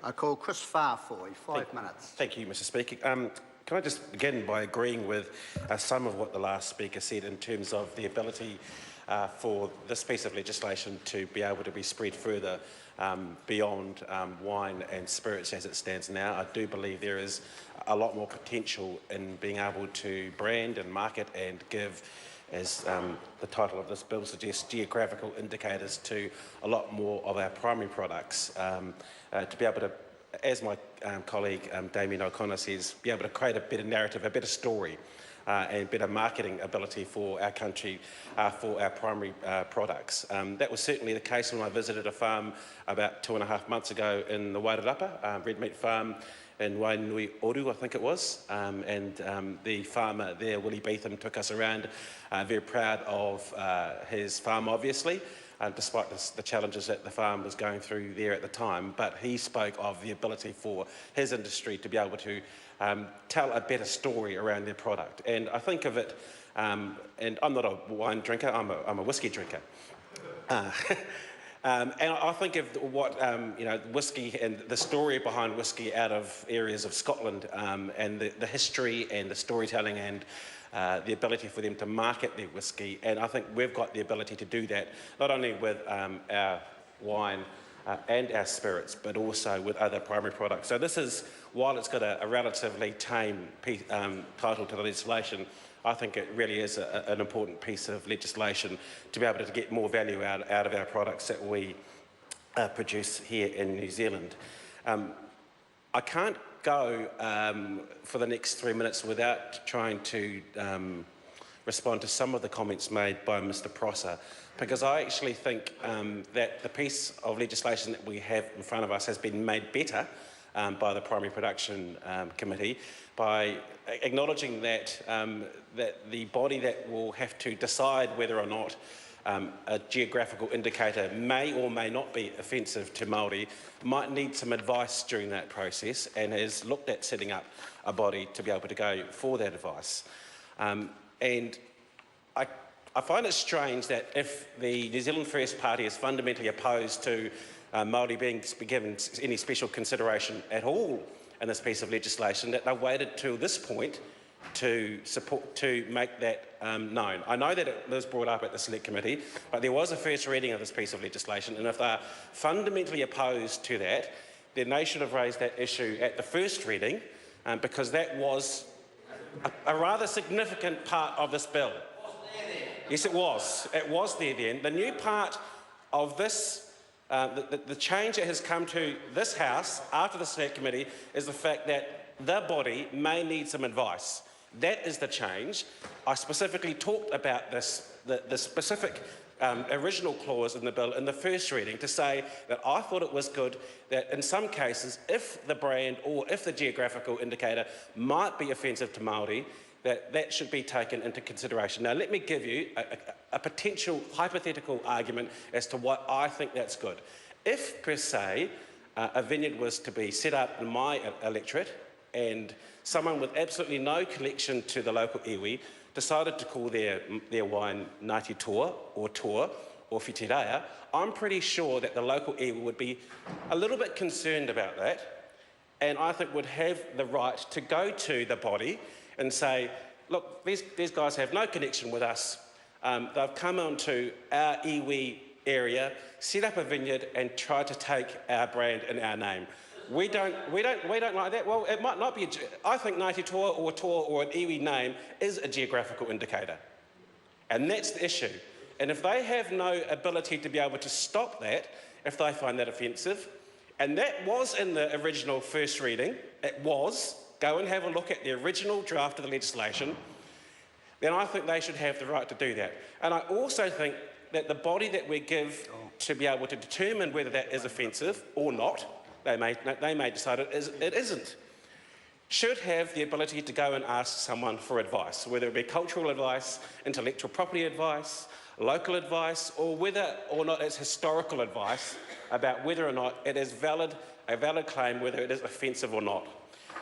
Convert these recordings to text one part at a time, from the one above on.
I call Chris Farfoy, 5 minutes. Thank you, Mr Speaker. Can I just begin by agreeing with some of what the last speaker said in terms of the ability for this piece of legislation to be able to be spread further beyond wine and spirits as it stands now. I do believe there is a lot more potential in being able to brand and market and give, as the title of this bill suggests, geographical indicators to a lot more of our primary products to be able to, as my colleague Damien O'Connor says, be able to create a better narrative, a better story and better marketing ability for our country, for our primary products. That was certainly the case when I visited a farm about 2.5 months ago in the Wairarapa, red meat farm in Wainui Oru, I think it was, and the farmer there, Willie Beetham, took us around, very proud of his farm, obviously, despite the challenges that the farm was going through there at the time. But he spoke of the ability for his industry to be able to tell a better story around their product. And I think of it, and I'm not a wine drinker, I'm a whiskey drinker. And I think of what whiskey and the story behind whiskey out of areas of Scotland, and the history and the storytelling and the ability for them to market their whiskey. And I think we've got the ability to do that, not only with our wine and our spirits, but also with other primary products. So this is, while it's got a relatively tame title to the legislation, I think it really is an important piece of legislation to be able to get more value out of our products that we produce here in New Zealand. I can't go for the next 3 minutes without trying to respond to some of the comments made by Mr Prosser, because I actually think that the piece of legislation that we have in front of us has been made better by the Primary Production Committee by acknowledging that that the body that will have to decide whether or not a geographical indicator may or may not be offensive to Māori might need some advice during that process, and has looked at setting up a body to be able to go for that advice. And I find it strange that if the New Zealand First Party is fundamentally opposed to Māori being given any special consideration at all in this piece of legislation, that they waited till this point to make that known. I know that it was brought up at the Select Committee, but there was a first reading of this piece of legislation, and if they're fundamentally opposed to that, then they should have raised that issue at the first reading, because that was a rather significant part of this bill. Yes, it was. It was there then. The new part of this, the change that has come to this House after the Select Committee is the fact that the body may need some advice. That is the change. I specifically talked about this, the specific original clause in the bill in the first reading, to say that I thought it was good that in some cases, if the brand or if the geographical indicator might be offensive to Māori, that should be taken into consideration. Now, let me give you a potential hypothetical argument as to why I think that's good. If, per se, a vineyard was to be set up in my electorate and someone with absolutely no connection to the local iwi decided to call their wine Ngāti Toa or Whitireia, I'm pretty sure that the local iwi would be a little bit concerned about that, and I think would have the right to go to the body and say, look, these guys have no connection with us. They've come onto our iwi area, set up a vineyard and tried to take our brand and our name. We don't like that. Well, it might not be. I think Ngāti Toa or an iwi name is a geographical indicator, and that's the issue. And if they have no ability to be able to stop that, if they find that offensive, and that was in the original first reading, it was. Go and have a look at the original draft of the legislation, then I think they should have the right to do that. And I also think that the body that we give to be able to determine whether that is offensive or not, they may decide it isn't, should have the ability to go and ask someone for advice, whether it be cultural advice, intellectual property advice, local advice, or whether or not it's historical advice about whether or not it is a valid claim, whether it is offensive or not.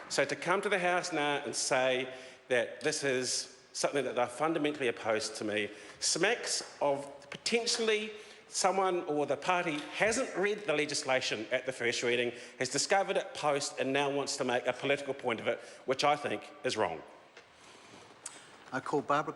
So to come to the House now and say that this is something that they're fundamentally opposed to me smacks of potentially someone or the party hasn't read the legislation at the first reading, has discovered it post and now wants to make a political point of it, which I think is wrong. I call Barbara